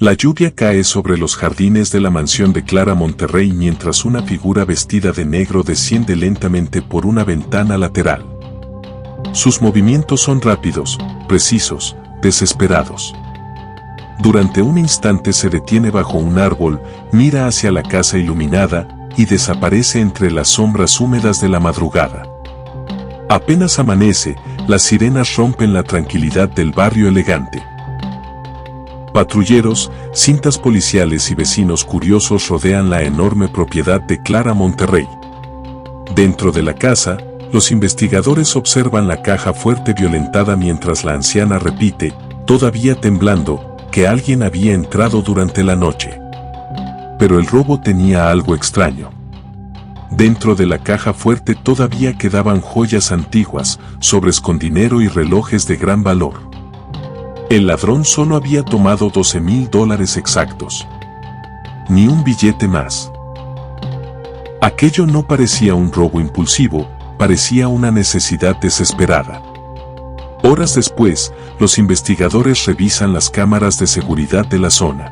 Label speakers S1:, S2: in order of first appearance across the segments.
S1: La lluvia cae sobre los jardines de la mansión de Clara Monterrey mientras una figura vestida de negro desciende lentamente por una ventana lateral. Sus movimientos son rápidos, precisos, desesperados. Durante un instante se detiene bajo un árbol, mira hacia la casa iluminada y desaparece entre las sombras húmedas de la madrugada. Apenas amanece, las sirenas rompen la tranquilidad del barrio elegante. Patrulleros, cintas policiales y vecinos curiosos rodean la enorme propiedad de Clara Monterrey. Dentro de la casa, los investigadores observan la caja fuerte violentada mientras la anciana repite, todavía temblando, que alguien había entrado durante la noche. Pero el robo tenía algo extraño. Dentro de la caja fuerte todavía quedaban joyas antiguas, sobres con dinero y relojes de gran valor. El ladrón solo había tomado $12,000 exactos. Ni un billete más. Aquello no parecía un robo impulsivo, parecía una necesidad desesperada. Horas después, los investigadores revisan las cámaras de seguridad de la zona.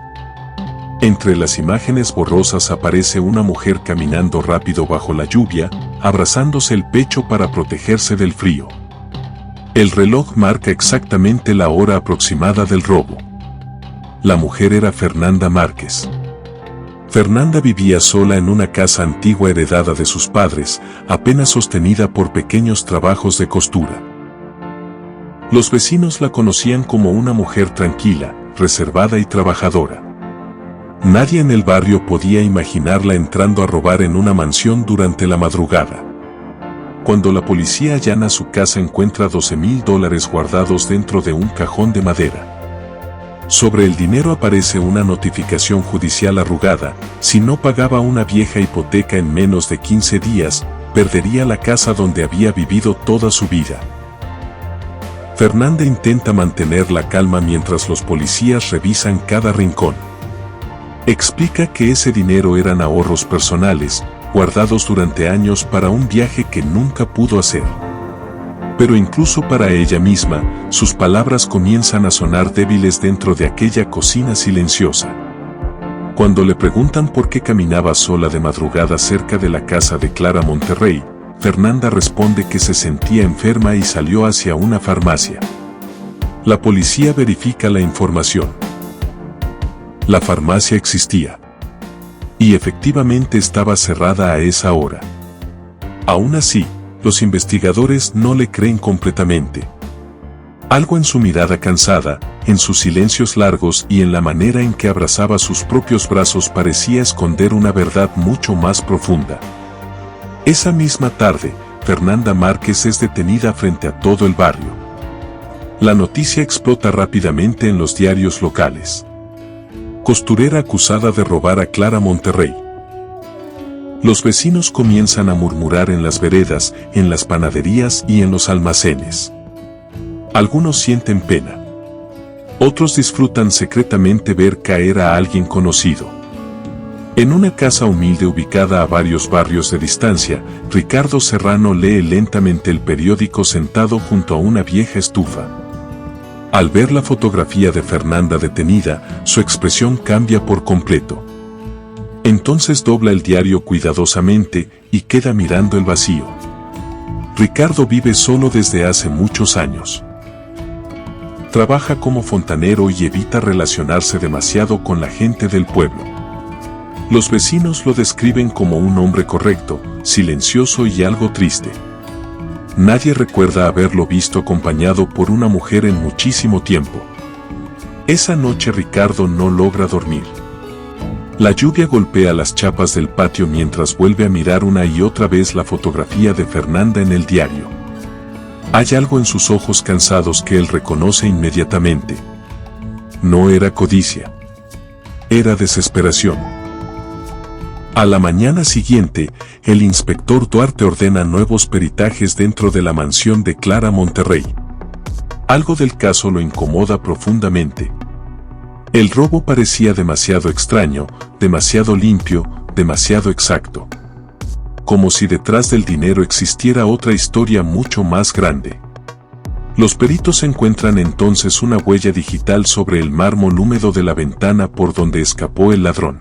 S1: Entre las imágenes borrosas aparece una mujer caminando rápido bajo la lluvia, abrazándose el pecho para protegerse del frío. El reloj marca exactamente la hora aproximada del robo. La mujer era Fernanda Márquez. Fernanda vivía sola en una casa antigua heredada de sus padres, apenas sostenida por pequeños trabajos de costura. Los vecinos la conocían como una mujer tranquila, reservada y trabajadora. Nadie en el barrio podía imaginarla entrando a robar en una mansión durante la madrugada. Cuando la policía allana su casa encuentra $12,000 guardados dentro de un cajón de madera. Sobre el dinero aparece una notificación judicial arrugada: si no pagaba una vieja hipoteca en menos de 15 días, perdería la casa donde había vivido toda su vida. Fernanda intenta mantener la calma mientras los policías revisan cada rincón. Explica que ese dinero eran ahorros personales, guardados durante años para un viaje que nunca pudo hacer. Pero incluso para ella misma, sus palabras comienzan a sonar débiles dentro de aquella cocina silenciosa. Cuando le preguntan por qué caminaba sola de madrugada cerca de la casa de Clara Monterrey, Fernanda responde que se sentía enferma y salió hacia una farmacia. La policía verifica la información. La farmacia existía. Y efectivamente estaba cerrada a esa hora. Aún así, los investigadores no le creen completamente. Algo en su mirada cansada, en sus silencios largos y en la manera en que abrazaba sus propios brazos parecía esconder una verdad mucho más profunda. Esa misma tarde, Fernanda Márquez es detenida frente a todo el barrio. La noticia explota rápidamente en los diarios locales. Costurera acusada de robar a Clara Monterrey. Los vecinos comienzan a murmurar en las veredas, en las panaderías y en los almacenes. Algunos sienten pena. Otros disfrutan secretamente ver caer a alguien conocido. En una casa humilde ubicada a varios barrios de distancia, Ricardo Serrano lee lentamente el periódico sentado junto a una vieja estufa. Al ver la fotografía de Fernanda detenida, su expresión cambia por completo. Entonces dobla el diario cuidadosamente y queda mirando el vacío. Ricardo vive solo desde hace muchos años. Trabaja como fontanero y evita relacionarse demasiado con la gente del pueblo. Los vecinos lo describen como un hombre correcto, silencioso y algo triste. Nadie recuerda haberlo visto acompañado por una mujer en muchísimo tiempo. Esa noche Ricardo no logra dormir. La lluvia golpea las chapas del patio mientras vuelve a mirar una y otra vez la fotografía de Fernanda en el diario. Hay algo en sus ojos cansados que él reconoce inmediatamente. No era codicia. Era desesperación. A la mañana siguiente, el inspector Duarte ordena nuevos peritajes dentro de la mansión de Clara Monterrey. Algo del caso lo incomoda profundamente. El robo parecía demasiado extraño, demasiado limpio, demasiado exacto. Como si detrás del dinero existiera otra historia mucho más grande. Los peritos encuentran entonces una huella digital sobre el mármol húmedo de la ventana por donde escapó el ladrón.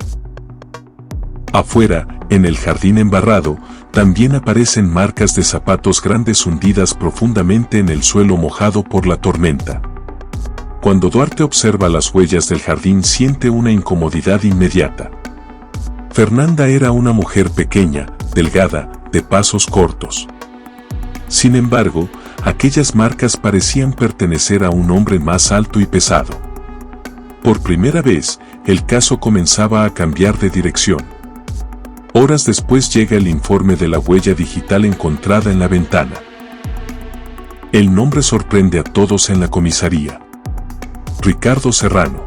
S1: Afuera, en el jardín embarrado, también aparecen marcas de zapatos grandes hundidas profundamente en el suelo mojado por la tormenta. Cuando Duarte observa las huellas del jardín siente una incomodidad inmediata. Fernanda era una mujer pequeña, delgada, de pasos cortos. Sin embargo, aquellas marcas parecían pertenecer a un hombre más alto y pesado. Por primera vez, el caso comenzaba a cambiar de dirección. Horas después llega el informe de la huella digital encontrada en la ventana. El nombre sorprende a todos en la comisaría. Ricardo Serrano.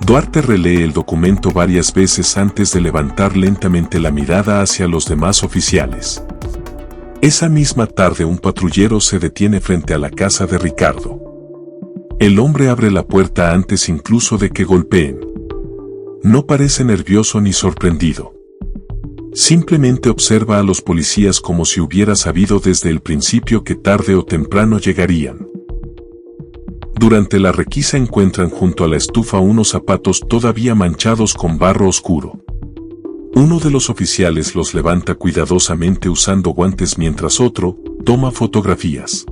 S1: Duarte relee el documento varias veces antes de levantar lentamente la mirada hacia los demás oficiales. Esa misma tarde un patrullero se detiene frente a la casa de Ricardo. El hombre abre la puerta antes incluso de que golpeen. No parece nervioso ni sorprendido. Simplemente observa a los policías como si hubiera sabido desde el principio que tarde o temprano llegarían. Durante la requisa encuentran junto a la estufa unos zapatos todavía manchados con barro oscuro. Uno de los oficiales los levanta cuidadosamente usando guantes mientras otro toma fotografías.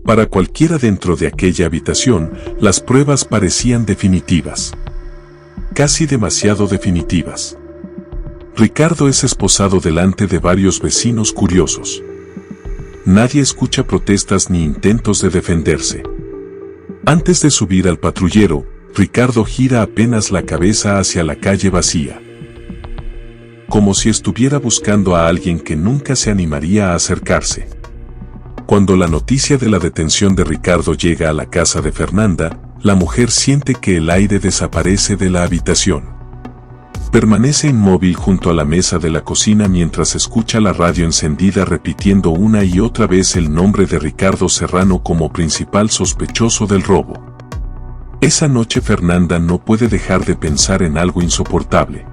S1: Para cualquiera dentro de aquella habitación, las pruebas parecían definitivas. Casi demasiado definitivas. Ricardo es esposado delante de varios vecinos curiosos. Nadie escucha protestas ni intentos de defenderse. Antes de subir al patrullero, Ricardo gira apenas la cabeza hacia la calle vacía. Como si estuviera buscando a alguien que nunca se animaría a acercarse. Cuando la noticia de la detención de Ricardo llega a la casa de Fernanda, la mujer siente que el aire desaparece de la habitación. Permanece inmóvil junto a la mesa de la cocina mientras escucha la radio encendida repitiendo una y otra vez el nombre de Ricardo Serrano como principal sospechoso del robo. Esa noche Fernanda no puede dejar de pensar en algo insoportable.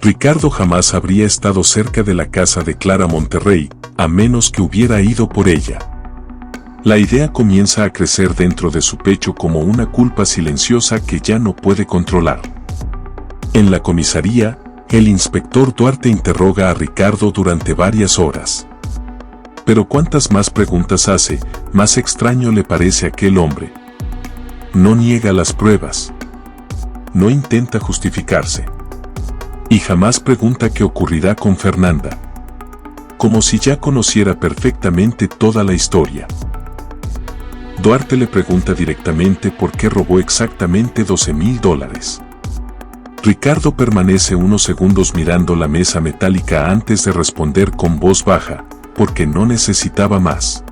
S1: Ricardo jamás habría estado cerca de la casa de Clara Monterrey, a menos que hubiera ido por ella. La idea comienza a crecer dentro de su pecho como una culpa silenciosa que ya no puede controlar. En la comisaría, el inspector Duarte interroga a Ricardo durante varias horas. Pero cuantas más preguntas hace, más extraño le parece aquel hombre. No niega las pruebas. No intenta justificarse. Y jamás pregunta qué ocurrirá con Fernanda. Como si ya conociera perfectamente toda la historia. Duarte le pregunta directamente por qué robó exactamente $12,000. Ricardo permanece unos segundos mirando la mesa metálica antes de responder con voz baja, porque no necesitaba más.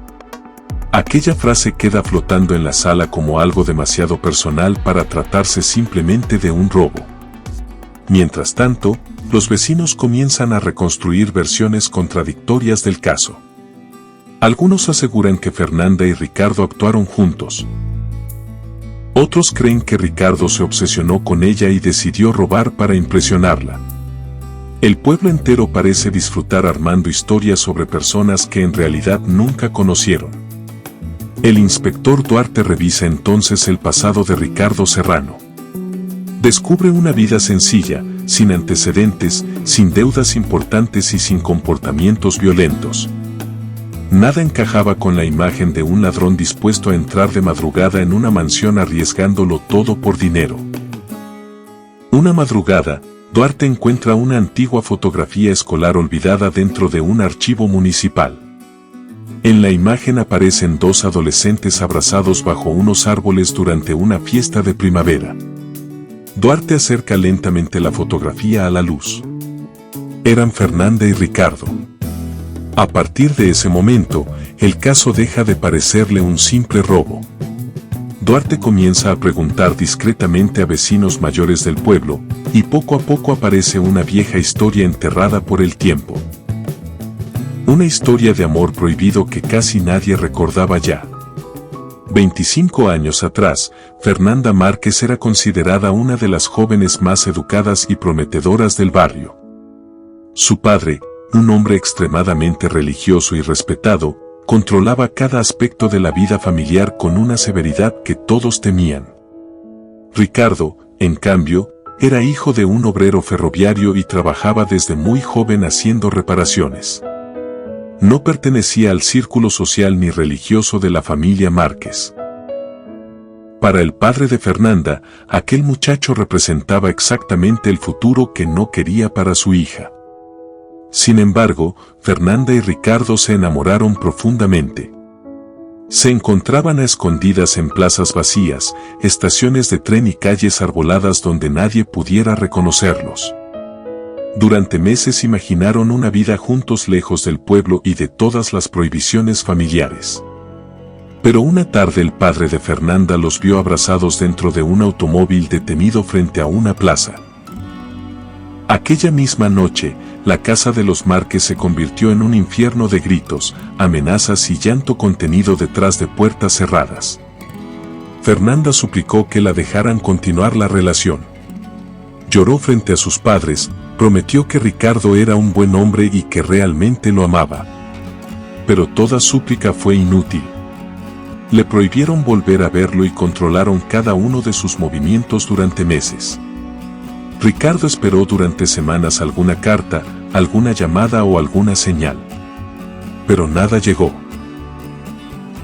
S1: Aquella frase queda flotando en la sala como algo demasiado personal para tratarse simplemente de un robo. Mientras tanto, los vecinos comienzan a reconstruir versiones contradictorias del caso. Algunos aseguran que Fernanda y Ricardo actuaron juntos. Otros creen que Ricardo se obsesionó con ella y decidió robar para impresionarla. El pueblo entero parece disfrutar armando historias sobre personas que en realidad nunca conocieron. El inspector Duarte revisa entonces el pasado de Ricardo Serrano. Descubre una vida sencilla, sin antecedentes, sin deudas importantes y sin comportamientos violentos. Nada encajaba con la imagen de un ladrón dispuesto a entrar de madrugada en una mansión arriesgándolo todo por dinero. Una madrugada, Duarte encuentra una antigua fotografía escolar olvidada dentro de un archivo municipal. En la imagen aparecen dos adolescentes abrazados bajo unos árboles durante una fiesta de primavera. Duarte acerca lentamente la fotografía a la luz. Eran Fernanda y Ricardo. A partir de ese momento, el caso deja de parecerle un simple robo. Duarte comienza a preguntar discretamente a vecinos mayores del pueblo, y poco a poco aparece una vieja historia enterrada por el tiempo. Una historia de amor prohibido que casi nadie recordaba ya. 25 años atrás, Fernanda Márquez era considerada una de las jóvenes más educadas y prometedoras del barrio. Su padre, un hombre extremadamente religioso y respetado, controlaba cada aspecto de la vida familiar con una severidad que todos temían. Ricardo, en cambio, era hijo de un obrero ferroviario y trabajaba desde muy joven haciendo reparaciones. No pertenecía al círculo social ni religioso de la familia Márquez. Para el padre de Fernanda, aquel muchacho representaba exactamente el futuro que no quería para su hija. Sin embargo, Fernanda y Ricardo se enamoraron profundamente. Se encontraban a escondidas en plazas vacías, estaciones de tren y calles arboladas donde nadie pudiera reconocerlos. Durante meses imaginaron una vida juntos lejos del pueblo y de todas las prohibiciones familiares. Pero una tarde el padre de Fernanda los vio abrazados dentro de un automóvil detenido frente a una plaza. Aquella misma noche, la casa de los Márquez se convirtió en un infierno de gritos, amenazas y llanto contenido detrás de puertas cerradas. Fernanda suplicó que la dejaran continuar la relación. Lloró frente a sus padres, prometió que Ricardo era un buen hombre y que realmente lo amaba. Pero toda súplica fue inútil. Le prohibieron volver a verlo y controlaron cada uno de sus movimientos durante meses. Ricardo esperó durante semanas alguna carta, alguna llamada o alguna señal. Pero nada llegó.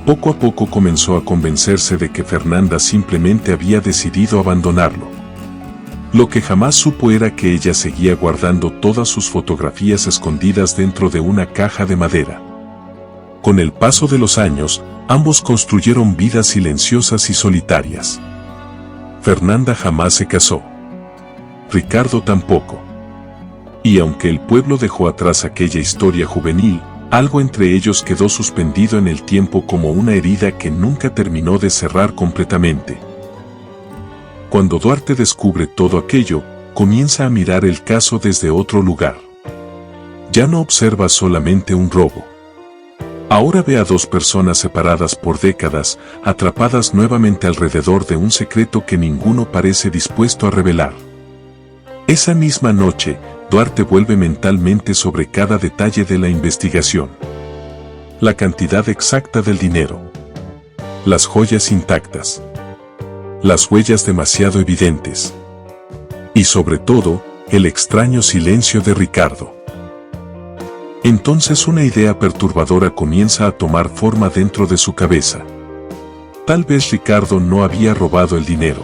S1: Poco a poco comenzó a convencerse de que Fernanda simplemente había decidido abandonarlo. Lo que jamás supo era que ella seguía guardando todas sus fotografías escondidas dentro de una caja de madera. Con el paso de los años, ambos construyeron vidas silenciosas y solitarias. Fernanda jamás se casó. Ricardo tampoco. Y aunque el pueblo dejó atrás aquella historia juvenil, algo entre ellos quedó suspendido en el tiempo como una herida que nunca terminó de cerrar completamente. Cuando Duarte descubre todo aquello, comienza a mirar el caso desde otro lugar. Ya no observa solamente un robo. Ahora ve a dos personas separadas por décadas, atrapadas nuevamente alrededor de un secreto que ninguno parece dispuesto a revelar. Esa misma noche, Duarte vuelve mentalmente sobre cada detalle de la investigación. La cantidad exacta del dinero. Las joyas intactas. Las huellas demasiado evidentes. Y sobre todo, el extraño silencio de Ricardo. Entonces una idea perturbadora comienza a tomar forma dentro de su cabeza. Tal vez Ricardo no había robado el dinero.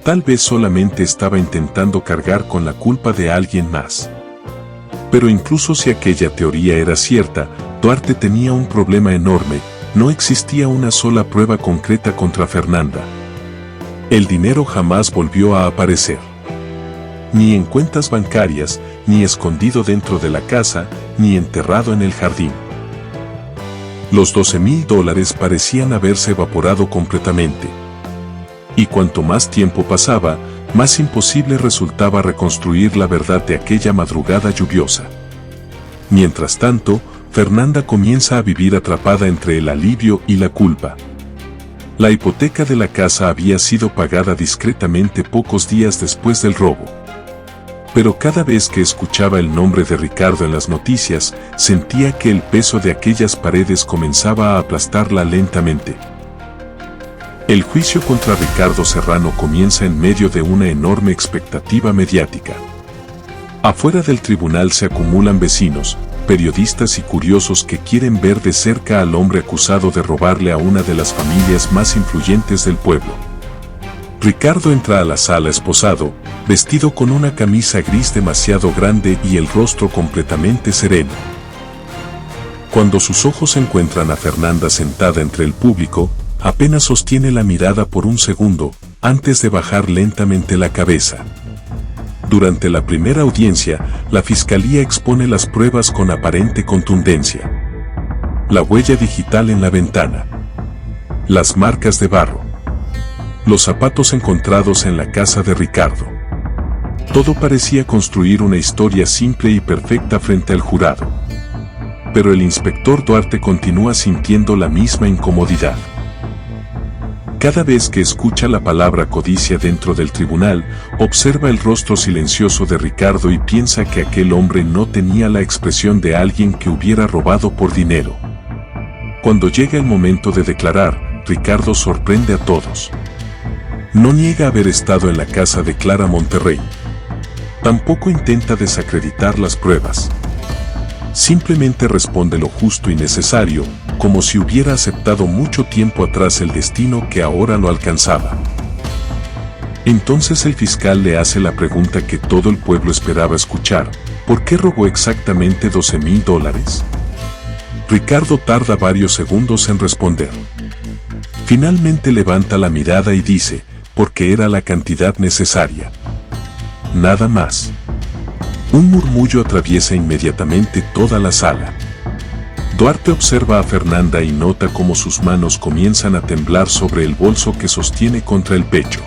S1: Tal vez solamente estaba intentando cargar con la culpa de alguien más. Pero incluso si aquella teoría era cierta, Duarte tenía un problema enorme, no existía una sola prueba concreta contra Fernanda. El dinero jamás volvió a aparecer. Ni en cuentas bancarias, ni escondido dentro de la casa, ni enterrado en el jardín. Los $12,000 parecían haberse evaporado completamente. Y cuanto más tiempo pasaba, más imposible resultaba reconstruir la verdad de aquella madrugada lluviosa. Mientras tanto, Fernanda comienza a vivir atrapada entre el alivio y la culpa. La hipoteca de la casa había sido pagada discretamente pocos días después del robo. Pero cada vez que escuchaba el nombre de Ricardo en las noticias, sentía que el peso de aquellas paredes comenzaba a aplastarla lentamente. El juicio contra Ricardo Serrano comienza en medio de una enorme expectativa mediática. Afuera del tribunal se acumulan vecinos, periodistas y curiosos que quieren ver de cerca al hombre acusado de robarle a una de las familias más influyentes del pueblo. Ricardo entra a la sala esposado, vestido con una camisa gris demasiado grande y el rostro completamente sereno. Cuando sus ojos encuentran a Fernanda sentada entre el público, apenas sostiene la mirada por un segundo, antes de bajar lentamente la cabeza. Durante la primera audiencia, la fiscalía expone las pruebas con aparente contundencia. La huella digital en la ventana. Las marcas de barro. Los zapatos encontrados en la casa de Ricardo. Todo parecía construir una historia simple y perfecta frente al jurado. Pero el inspector Duarte continúa sintiendo la misma incomodidad. Cada vez que escucha la palabra codicia dentro del tribunal, observa el rostro silencioso de Ricardo y piensa que aquel hombre no tenía la expresión de alguien que hubiera robado por dinero. Cuando llega el momento de declarar, Ricardo sorprende a todos. No niega haber estado en la casa de Clara Monterrey. Tampoco intenta desacreditar las pruebas. Simplemente responde lo justo y necesario, como si hubiera aceptado mucho tiempo atrás el destino que ahora lo alcanzaba. Entonces el fiscal le hace la pregunta que todo el pueblo esperaba escuchar: ¿por qué robó exactamente $12,000? Ricardo tarda varios segundos en responder. Finalmente levanta la mirada y dice: porque era la cantidad necesaria. Nada más. Un murmullo atraviesa inmediatamente toda la sala. Duarte observa a Fernanda y nota cómo sus manos comienzan a temblar sobre el bolso que sostiene contra el pecho.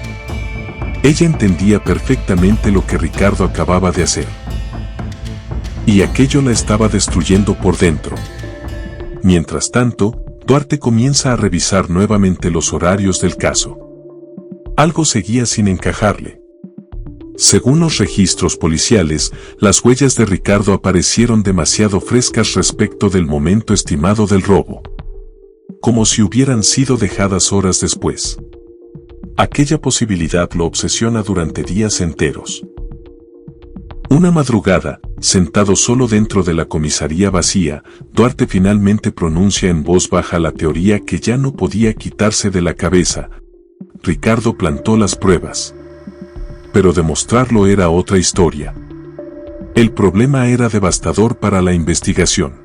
S1: Ella entendía perfectamente lo que Ricardo acababa de hacer. Y aquello la estaba destruyendo por dentro. Mientras tanto, Duarte comienza a revisar nuevamente los horarios del caso. Algo seguía sin encajarle. Según los registros policiales, las huellas de Ricardo aparecieron demasiado frescas respecto del momento estimado del robo. Como si hubieran sido dejadas horas después. Aquella posibilidad lo obsesiona durante días enteros. Una madrugada, sentado solo dentro de la comisaría vacía, Duarte finalmente pronuncia en voz baja la teoría que ya no podía quitarse de la cabeza. Ricardo plantó las pruebas. Pero demostrarlo era otra historia. El problema era devastador para la investigación.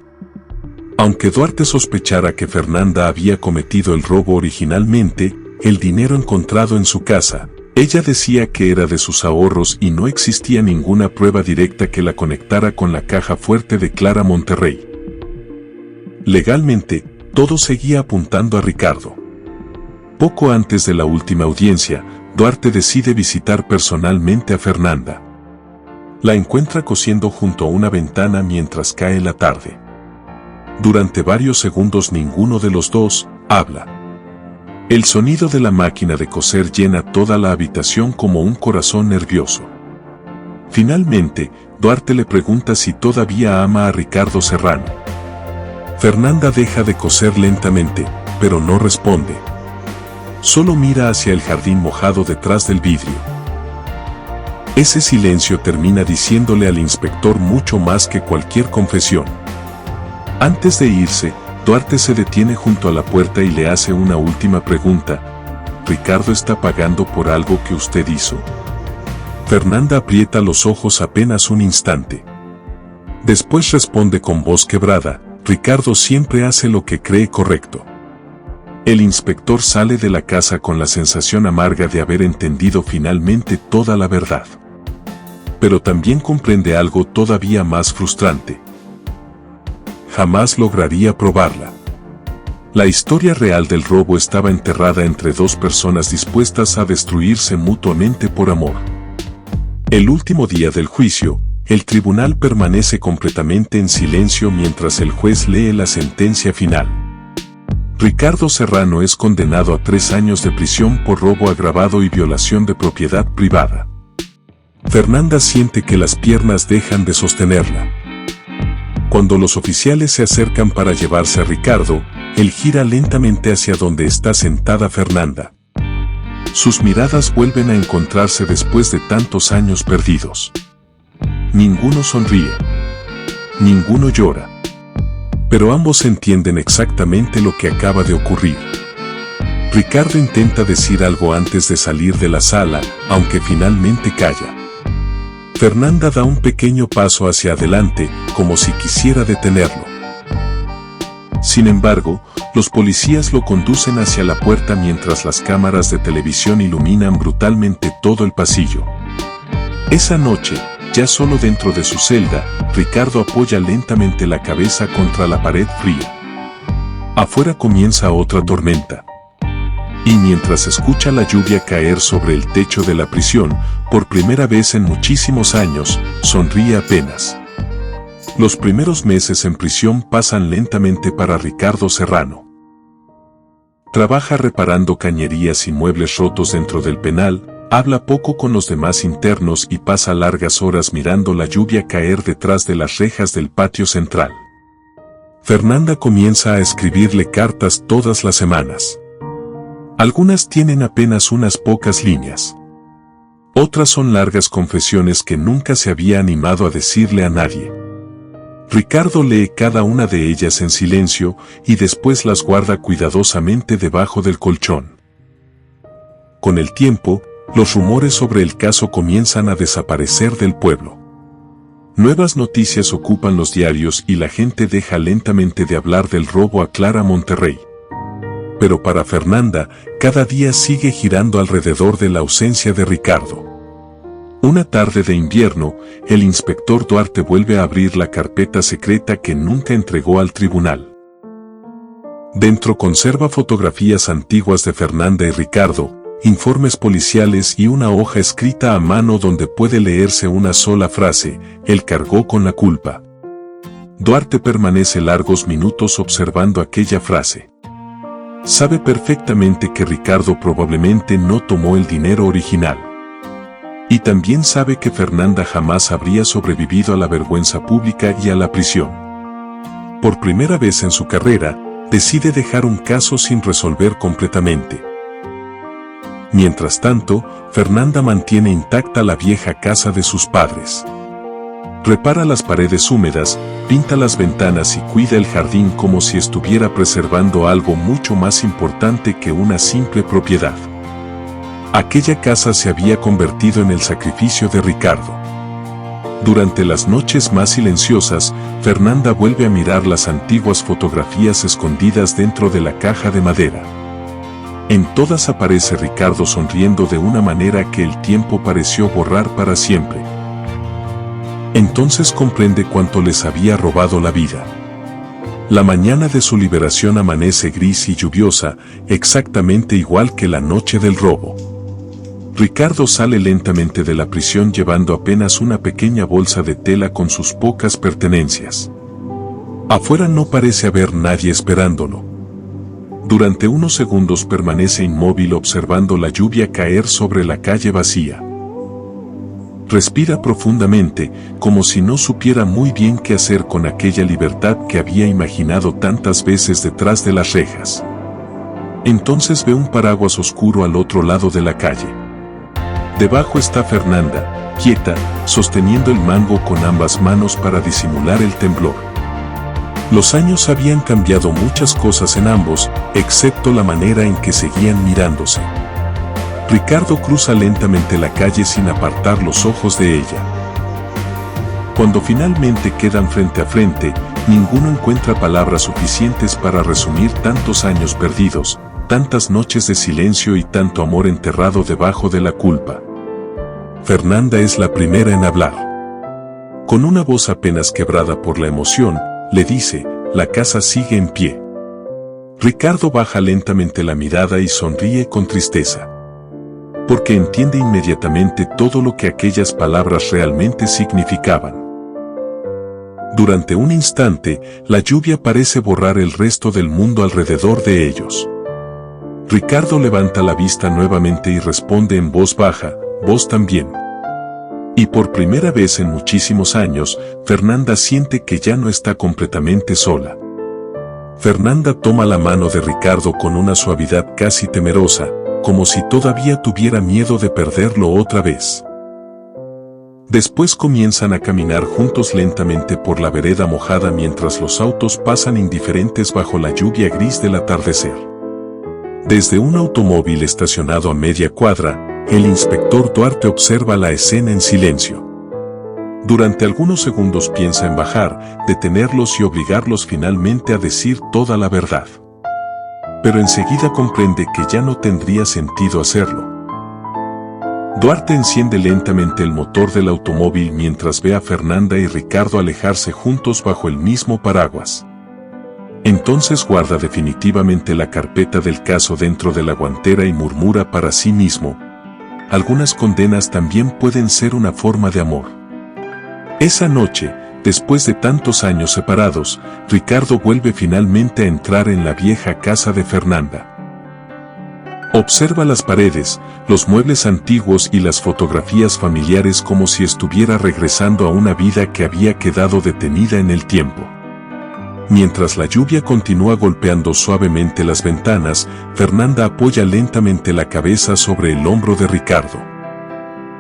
S1: Aunque Duarte sospechara que Fernanda había cometido el robo originalmente, el dinero encontrado en su casa, ella decía que era de sus ahorros y no existía ninguna prueba directa que la conectara con la caja fuerte de Clara Monterrey. Legalmente, todo seguía apuntando a Ricardo. Poco antes de la última audiencia, Duarte decide visitar personalmente a Fernanda. La encuentra cosiendo junto a una ventana mientras cae la tarde. Durante varios segundos ninguno de los dos habla. El sonido de la máquina de coser llena toda la habitación como un corazón nervioso. Finalmente, Duarte le pregunta si todavía ama a Ricardo Serrano. Fernanda deja de coser lentamente, pero no responde. Solo mira hacia el jardín mojado detrás del vidrio. Ese silencio termina diciéndole al inspector mucho más que cualquier confesión. Antes de irse, Duarte se detiene junto a la puerta y le hace una última pregunta. ¿Ricardo está pagando por algo que usted hizo? Fernanda aprieta los ojos apenas un instante. Después responde con voz quebrada: Ricardo siempre hace lo que cree correcto. El inspector sale de la casa con la sensación amarga de haber entendido finalmente toda la verdad. Pero también comprende algo todavía más frustrante. Jamás lograría probarla. La historia real del robo estaba enterrada entre dos personas dispuestas a destruirse mutuamente por amor. El último día del juicio, el tribunal permanece completamente en silencio mientras el juez lee la sentencia final. Ricardo Serrano es condenado a 3 años de prisión por robo agravado y violación de propiedad privada. Fernanda siente que las piernas dejan de sostenerla. Cuando los oficiales se acercan para llevarse a Ricardo, él gira lentamente hacia donde está sentada Fernanda. Sus miradas vuelven a encontrarse después de tantos años perdidos. Ninguno sonríe. Ninguno llora. Pero ambos entienden exactamente lo que acaba de ocurrir. Ricardo intenta decir algo antes de salir de la sala, aunque finalmente calla. Fernanda da un pequeño paso hacia adelante, como si quisiera detenerlo. Sin embargo, los policías lo conducen hacia la puerta mientras las cámaras de televisión iluminan brutalmente todo el pasillo. Esa noche, ya solo dentro de su celda, Ricardo apoya lentamente la cabeza contra la pared fría. Afuera comienza otra tormenta. Y mientras escucha la lluvia caer sobre el techo de la prisión, por primera vez en muchísimos años, sonríe apenas. Los primeros meses en prisión pasan lentamente para Ricardo Serrano. Trabaja reparando cañerías y muebles rotos dentro del penal, habla poco con los demás internos y pasa largas horas mirando la lluvia caer detrás de las rejas del patio central. Fernanda comienza a escribirle cartas todas las semanas. Algunas tienen apenas unas pocas líneas. Otras son largas confesiones que nunca se había animado a decirle a nadie. Ricardo lee cada una de ellas en silencio y después las guarda cuidadosamente debajo del colchón. Con el tiempo, los rumores sobre el caso comienzan a desaparecer del pueblo. Nuevas noticias ocupan los diarios y la gente deja lentamente de hablar del robo a Clara Monterrey. Pero para Fernanda, cada día sigue girando alrededor de la ausencia de Ricardo. Una tarde de invierno, el inspector Duarte vuelve a abrir la carpeta secreta que nunca entregó al tribunal. Dentro conserva fotografías antiguas de Fernanda y Ricardo, informes policiales y una hoja escrita a mano donde puede leerse una sola frase: él cargó con la culpa. Duarte permanece largos minutos observando aquella frase. Sabe perfectamente que Ricardo probablemente no tomó el dinero original. Y también sabe que Fernanda jamás habría sobrevivido a la vergüenza pública y a la prisión. Por primera vez en su carrera, decide dejar un caso sin resolver completamente. Mientras tanto, Fernanda mantiene intacta la vieja casa de sus padres. Repara las paredes húmedas, pinta las ventanas y cuida el jardín como si estuviera preservando algo mucho más importante que una simple propiedad. Aquella casa se había convertido en el sacrificio de Ricardo. Durante las noches más silenciosas, Fernanda vuelve a mirar las antiguas fotografías escondidas dentro de la caja de madera. En todas aparece Ricardo sonriendo de una manera que el tiempo pareció borrar para siempre. Entonces comprende cuánto les había robado la vida. La mañana de su liberación amanece gris y lluviosa, exactamente igual que la noche del robo. Ricardo sale lentamente de la prisión llevando apenas una pequeña bolsa de tela con sus pocas pertenencias. Afuera no parece haber nadie esperándolo. Durante unos segundos permanece inmóvil observando la lluvia caer sobre la calle vacía. Respira profundamente, como si no supiera muy bien qué hacer con aquella libertad que había imaginado tantas veces detrás de las rejas. Entonces ve un paraguas oscuro al otro lado de la calle. Debajo está Fernanda, quieta, sosteniendo el mango con ambas manos para disimular el temblor. Los años habían cambiado muchas cosas en ambos, excepto la manera en que seguían mirándose. Ricardo cruza lentamente la calle sin apartar los ojos de ella. Cuando finalmente quedan frente a frente, ninguno encuentra palabras suficientes para resumir tantos años perdidos, tantas noches de silencio y tanto amor enterrado debajo de la culpa. Fernanda es la primera en hablar. Con una voz apenas quebrada por la emoción, le dice: la casa sigue en pie. Ricardo baja lentamente la mirada y sonríe con tristeza. Porque entiende inmediatamente todo lo que aquellas palabras realmente significaban. Durante un instante, la lluvia parece borrar el resto del mundo alrededor de ellos. Ricardo levanta la vista nuevamente y responde en voz baja: vos también. Y por primera vez en muchísimos años, Fernanda siente que ya no está completamente sola. Fernanda toma la mano de Ricardo con una suavidad casi temerosa, como si todavía tuviera miedo de perderlo otra vez. Después comienzan a caminar juntos lentamente por la vereda mojada mientras los autos pasan indiferentes bajo la lluvia gris del atardecer. Desde un automóvil estacionado a media cuadra, el inspector Duarte observa la escena en silencio. Durante algunos segundos piensa en bajar, detenerlos y obligarlos finalmente a decir toda la verdad. Pero enseguida comprende que ya no tendría sentido hacerlo. Duarte enciende lentamente el motor del automóvil mientras ve a Fernanda y Ricardo alejarse juntos bajo el mismo paraguas. Entonces guarda definitivamente la carpeta del caso dentro de la guantera y murmura para sí mismo: algunas condenas también pueden ser una forma de amor. Esa noche, después de tantos años separados, Ricardo vuelve finalmente a entrar en la vieja casa de Fernanda. Observa las paredes, los muebles antiguos y las fotografías familiares como si estuviera regresando a una vida que había quedado detenida en el tiempo. Mientras la lluvia continúa golpeando suavemente las ventanas, Fernanda apoya lentamente la cabeza sobre el hombro de Ricardo.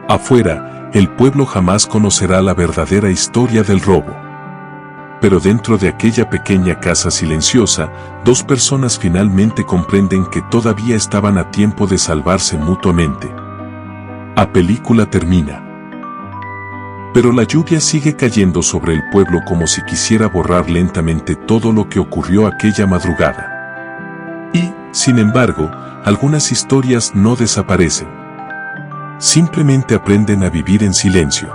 S1: Afuera, el pueblo jamás conocerá la verdadera historia del robo. Pero dentro de aquella pequeña casa silenciosa, dos personas finalmente comprenden que todavía estaban a tiempo de salvarse mutuamente. La película termina. Pero la lluvia sigue cayendo sobre el pueblo como si quisiera borrar lentamente todo lo que ocurrió aquella madrugada. Y, sin embargo, algunas historias no desaparecen. Simplemente aprenden a vivir en silencio.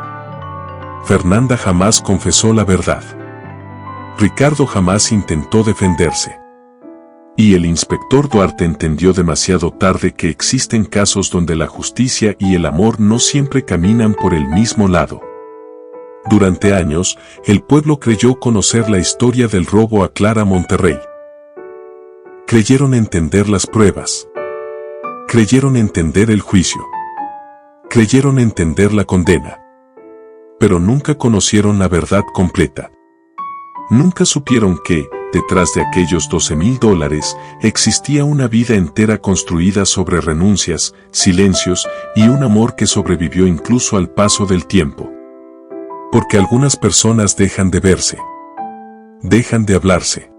S1: Fernanda jamás confesó la verdad. Ricardo jamás intentó defenderse. Y el inspector Duarte entendió demasiado tarde que existen casos donde la justicia y el amor no siempre caminan por el mismo lado. Durante años, el pueblo creyó conocer la historia del robo a Clara Monterrey. Creyeron entender las pruebas. Creyeron entender el juicio. Creyeron entender la condena. Pero nunca conocieron la verdad completa. Nunca supieron que, detrás de aquellos $12,000, existía una vida entera construida sobre renuncias, silencios y un amor que sobrevivió incluso al paso del tiempo. Porque algunas personas dejan de verse. Dejan de hablarse.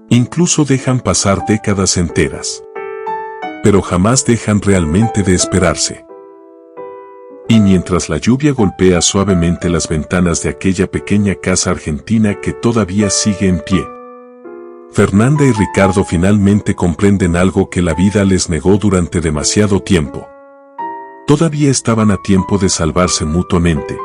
S1: Incluso dejan pasar décadas enteras. Pero jamás dejan realmente de esperarse. Y mientras la lluvia golpea suavemente las ventanas de aquella pequeña casa argentina que todavía sigue en pie, Fernanda y Ricardo finalmente comprenden algo que la vida les negó durante demasiado tiempo. Todavía estaban a tiempo de salvarse mutuamente.